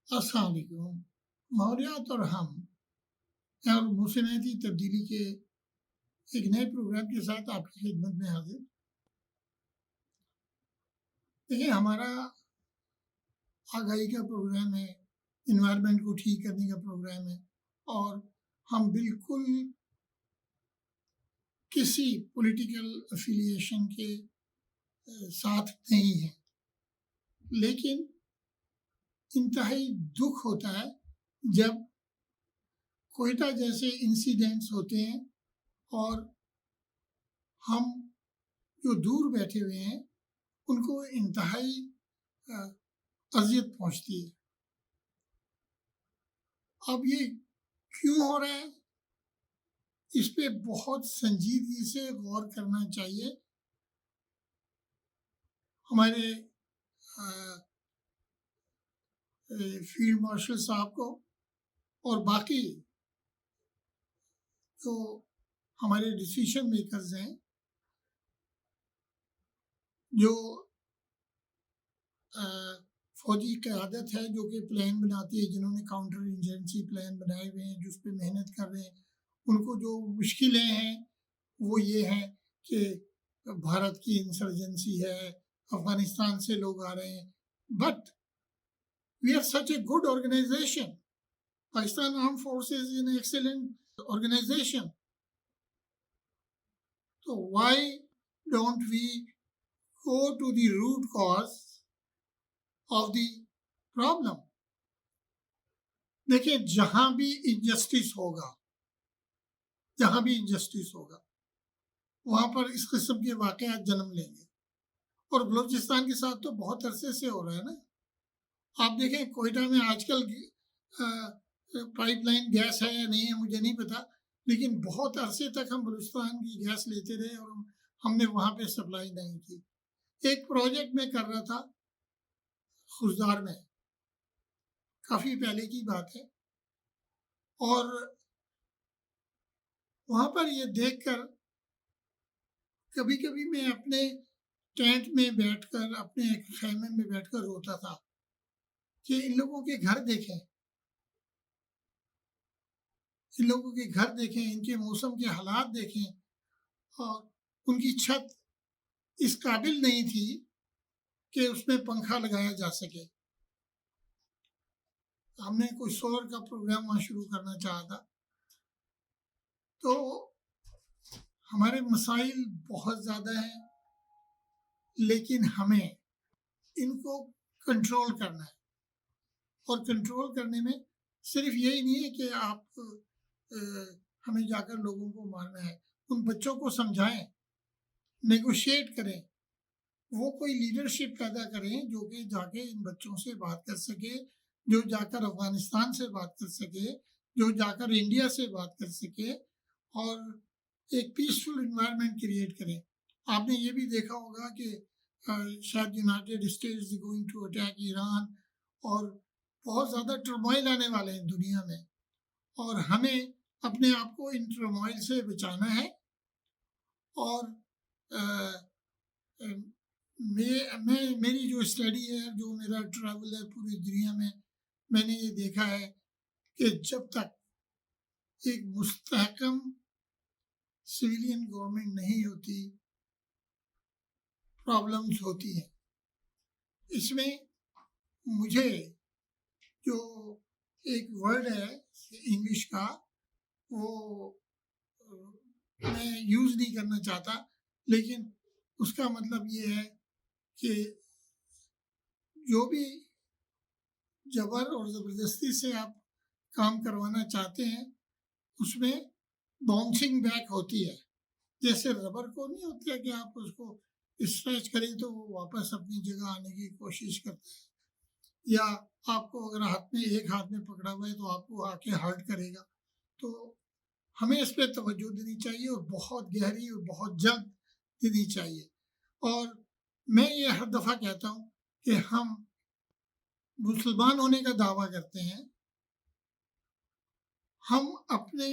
अस्सलाम वालेकुम। माहौलियात और हम और मौसमियाती तब्दीली के एक नए प्रोग्राम के साथ आपकी खिदमत में हाजिर। देखिए, हमारा आगाही का प्रोग्राम है, इन्वायरमेंट को ठीक करने का प्रोग्राम है और हम बिल्कुल किसी पॉलिटिकल एफिलिएशन के साथ नहीं हैं। लेकिन इंतहाई दुख होता है जब कोयटा जैसे इंसिडेंट्स होते हैं और हम जो दूर बैठे हुए हैं उनको इंतहाई अजियत पहुंचती है। अब ये क्यों हो रहा है, इस पे बहुत संजीदगी से गौर करना चाहिए। हमारे फील्ड मार्शल साहब को और बाकी जो हमारे डिसीजन मेकर्स हैं, जो फौजी क़यादत है जो कि प्लान बनाती है, जिन्होंने काउंटर इंजेंसी प्लान बनाए हुए हैं, जिस पे मेहनत कर रहे हैं, उनको जो मुश्किलें हैं वो ये हैं कि भारत की इंसर्जेंसी है, अफगानिस्तान से लोग आ रहे हैं। But we are such a good organization. Pakistan arm forces is an excellent organization. तो why don't we go to the root cause of the problem? देखिए, जहां भी इनजस्टिस होगा वहां पर इस किस्म के वाकयात जन्म लेंगे। और बलूचिस्तान के साथ तो बहुत अरसे से हो रहा है ना। आप देखें, कोयटा में आजकल पाइपलाइन गैस है या नहीं है मुझे नहीं पता, लेकिन बहुत अरसे तक हम बलूचिस्तान की गैस लेते रहे और हमने वहां पे सप्लाई नहीं की। एक प्रोजेक्ट में कर रहा था खुजदार में, काफी पहले की बात है, और वहां पर ये देखकर कभी कभी मैं अपने टेंट में बैठकर, अपने खैमे में बैठकर रोता था कि इन लोगों के घर देखें, इनके मौसम के हालात देखें, और उनकी छत इस काबिल नहीं थी कि उसमें पंखा लगाया जा सके। हमने कोई सोलर का प्रोग्राम वहां शुरू करना चाहा था। तो हमारे मसाइल बहुत ज़्यादा हैं, लेकिन हमें इनको कंट्रोल करना है। और कंट्रोल करने में सिर्फ यही नहीं है कि आप हमें जाकर लोगों को मारना है। उन बच्चों को समझाएं, नेगोशिएट करें, वो कोई लीडरशिप पैदा करें जो कि जाके इन बच्चों से बात कर सके, जो जाकर अफगानिस्तान से बात कर सके, जो जाकर इंडिया से बात कर सके, और एक पीसफुल इन्वायरमेंट क्रिएट करें। आपने ये भी देखा होगा कि शायद United States going to attack Iran, और बहुत ज़्यादा टर्मोइल आने वाले हैं दुनिया में, और हमें अपने आप को इन टर्मोइल से बचाना है। और मेरी जो स्टडी है, जो मेरा ट्रैवल है पूरी दुनिया में, मैंने ये देखा है कि जब तक एक मुस्तहकम सिविलियन गवर्नमेंट नहीं होती, प्रॉब्लम्स होती हैं। इसमें मुझे जो एक वर्ड है इंग्लिश का, वो मैं यूज़ नहीं करना चाहता, लेकिन उसका मतलब ये है कि जो भी जबर और ज़बरदस्ती से आप काम करवाना चाहते हैं, उसमें बाउंसिंग बैक होती है। जैसे रबर को नहीं होता है कि आप उसको स्ट्रेच करें तो वो वापस अपनी जगह आने की कोशिश करता है, या आपको अगर एक हाथ में पकड़ा हुआ है तो आपको आके हर्ट करेगा। तो हमें इस पर तवज्जो देनी चाहिए, और बहुत गहरी और बहुत जल्द देनी चाहिए। और मैं ये हर दफ़ा कहता हूँ कि हम मुसलमान होने का दावा करते हैं, हम अपने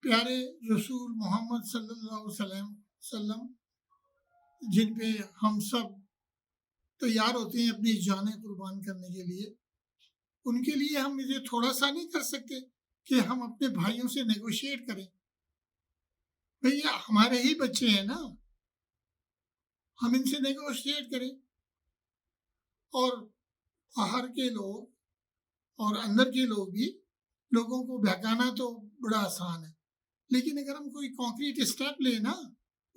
प्यारे रसूल मोहम्मद सल्लल्लाहु अलैहि वसल्लम, जिन पे हम सब तैयार होते हैं अपनी जानें कुर्बान करने के लिए, उनके लिए हम ये थोड़ा सा नहीं कर सकते कि हम अपने भाइयों से नेगोशिएट करें? भैया हमारे ही बच्चे हैं ना, हम इनसे नेगोशिएट करें। और बाहर के लोग और अंदर के लोग भी, लोगों को बहकाना तो बड़ा आसान है, लेकिन अगर हम कोई कॉन्क्रीट स्टेप ले ना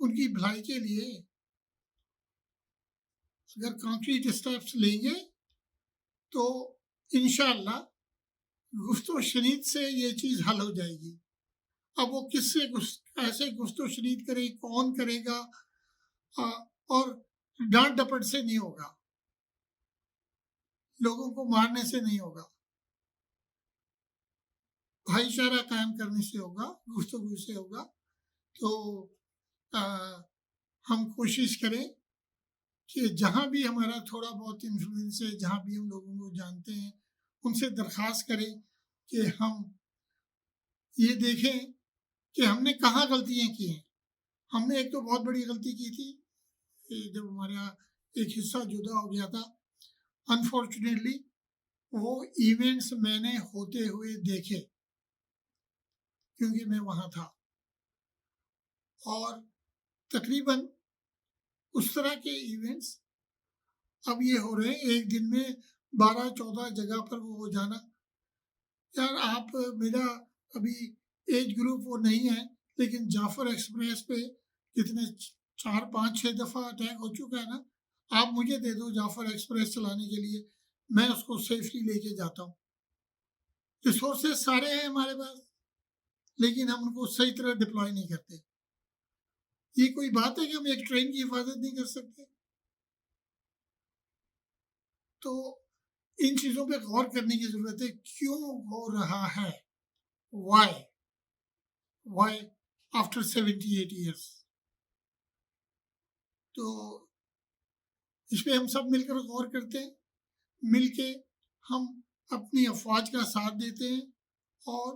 उनकी भलाई के लिए, अगर कॉन्क्रीट स्टेप्स लेंगे तो इंशाअल्लाह गुफ्तो शनीद से ये चीज़ हल हो जाएगी। अब वो किससे ऐसे गुफ्तो शनीद करे, कौन करेगा, और डांट डपट से नहीं होगा, लोगों को मारने से नहीं होगा, भाईचारा कायम करने से होगा, गुफ्तगू से होगा। तो आ, हम कोशिश करें कि जहाँ भी हमारा थोड़ा बहुत इन्फ्लुएंस है, जहाँ भी हम लोगों को जानते हैं, उनसे दरख्वास्त करें कि हम ये देखें कि हमने कहाँ गलतियाँ की हैं। हमने एक तो बहुत बड़ी गलती की थी जब हमारा एक हिस्सा जुदा हो गया था। अनफॉर्चुनेटली वो इवेंट्स मैंने होते हुए देखे, क्योंकि मैं वहाँ था, और तकरीबन उस तरह के इवेंट्स अब ये हो रहे हैं एक दिन में 12-14 जगह पर वो जाना। यार आप, मेरा अभी एज ग्रुप वो नहीं है, लेकिन जाफर एक्सप्रेस पे कितने 4-5-6 दफ़ा अटैक हो चुका है ना। आप मुझे दे दो जाफर एक्सप्रेस चलाने के लिए, मैं उसको सेफली लेके जाता हूँ। रिसोर्सेज सारे हैं हमारे पास, लेकिन हम उनको सही तरह डिप्लॉय नहीं करते। ये कोई बात है कि हम एक ट्रेन की हिफाजत नहीं कर सकते? तो इन चीज़ों पे गौर करने की ज़रूरत है, क्यों हो रहा है, वाई आफ्टर 78 ईयर्स। तो इस पे हम सब मिलकर गौर करते हैं, मिलके हम अपनी अफवाज का साथ देते हैं और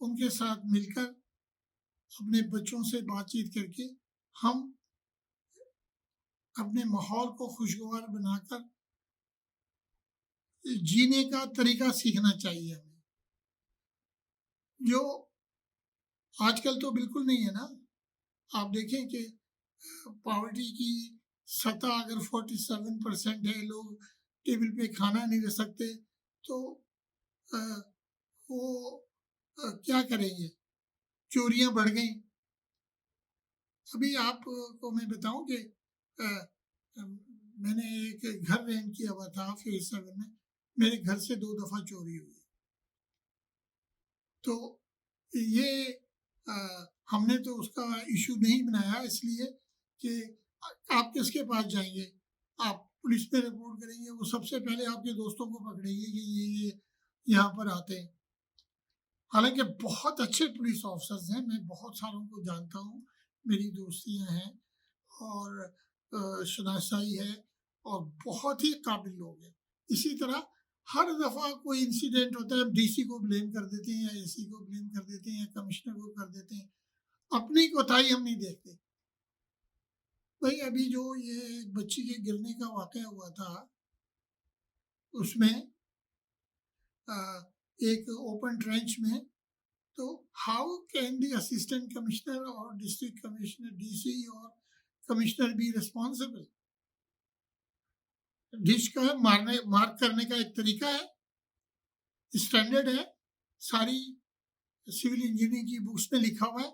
उनके साथ मिलकर अपने बच्चों से बातचीत करके हम अपने माहौल को खुशगवार बनाकर जीने का तरीका सीखना चाहिए हमें, जो आजकल तो बिल्कुल नहीं है ना। आप देखें कि पॉवर्टी की सतह अगर 47% है, लोग टेबल पे खाना नहीं रख सकते, तो आ, वो क्या करेंगे? चोरियां बढ़ गई। अभी आपको मैं बताऊं कि मैंने एक घर रेंट किया हुआ था फेज 7 में, मेरे घर से 2 दफा चोरी हुई। तो ये हमने तो उसका इशू नहीं बनाया, इसलिए कि आप किसके पास जाएंगे, आप पुलिस में रिपोर्ट करेंगे, वो सबसे पहले आपके दोस्तों को पकड़ेंगे कि ये यहाँ पर आते हैं। हालांकि बहुत अच्छे पुलिस ऑफिसर्स हैं, मैं बहुत सारों को जानता हूँ, मेरी दोस्तियाँ हैं और शनासाई है, और बहुत ही काबिल लोग हैं। इसी तरह हर दफ़ा कोई इंसिडेंट होता है, हम डीसी को ब्लेम कर देते हैं, या एसी को ब्लेम कर देते हैं, या कमिश्नर को कर देते हैं, अपनी कोताही हम नहीं देखते। भाई अभी जो ये बच्ची के गिरने का वाक़या हुआ था, उसमें एक ओपन ट्रेंच में, तो how can the assistant commissioner और डिस्ट्रिक्ट कमिश्नर, डीसी और कमिश्नर बी रिस्पॉन्सिबल? डिश का मार्क करने का एक तरीका है, स्टैंडर्ड है, सारी सिविल इंजीनियरिंग की बुक्स में लिखा हुआ है,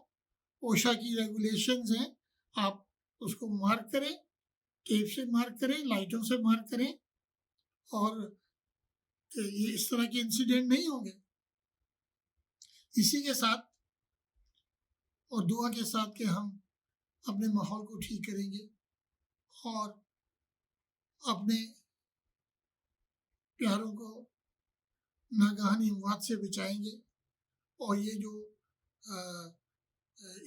ओशा की रेगुलेशंस हैं, आप उसको मार्क करें, टेप से मार्क करें, लाइटों से मार्क करें, और ये इस तरह के इंसिडेंट नहीं होंगे। इसी के साथ और दुआ के साथ कि हम अपने माहौल को ठीक करेंगे और अपने प्यारों को नागहानी अमवात से बचाएंगे, और ये जो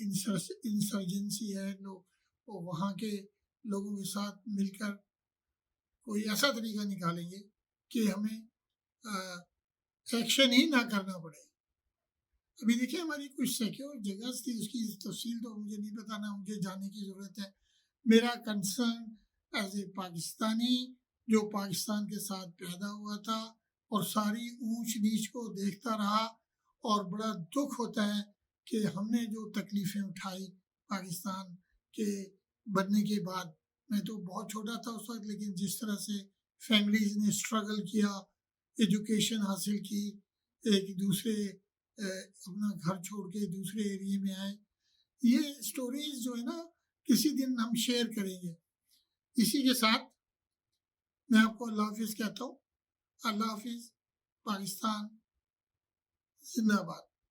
इंसर्जेंसी है, लोग वहाँ के लोगों के साथ मिलकर कोई ऐसा तरीका निकालेंगे कि हमें एक्शन ही ना करना पड़े। अभी देखिए हमारी कुछ सिक्योर जगह थी, उसकी तफसील तो मुझे नहीं बताना, मुझे जानने की ज़रूरत है। मेरा कंसर्न एज ए पाकिस्तानी जो पाकिस्तान के साथ पैदा हुआ था और सारी ऊंच नीच को देखता रहा, और बड़ा दुख होता है कि हमने जो तकलीफ़ें उठाई पाकिस्तान के बनने के बाद। मैं तो बहुत छोटा था उस वक्त, लेकिन जिस तरह से फैमिलीज़ ने स्ट्रगल किया, एजुकेशन हासिल की, एक दूसरे अपना घर छोड़ के दूसरे एरिया में आए, ये स्टोरीज जो है ना किसी दिन हम शेयर करेंगे। इसी के साथ मैं आपको अल्लाह हाफिज़ कहता हूँ। अल्लाह हाफिज़। पाकिस्तान जिंदाबाद।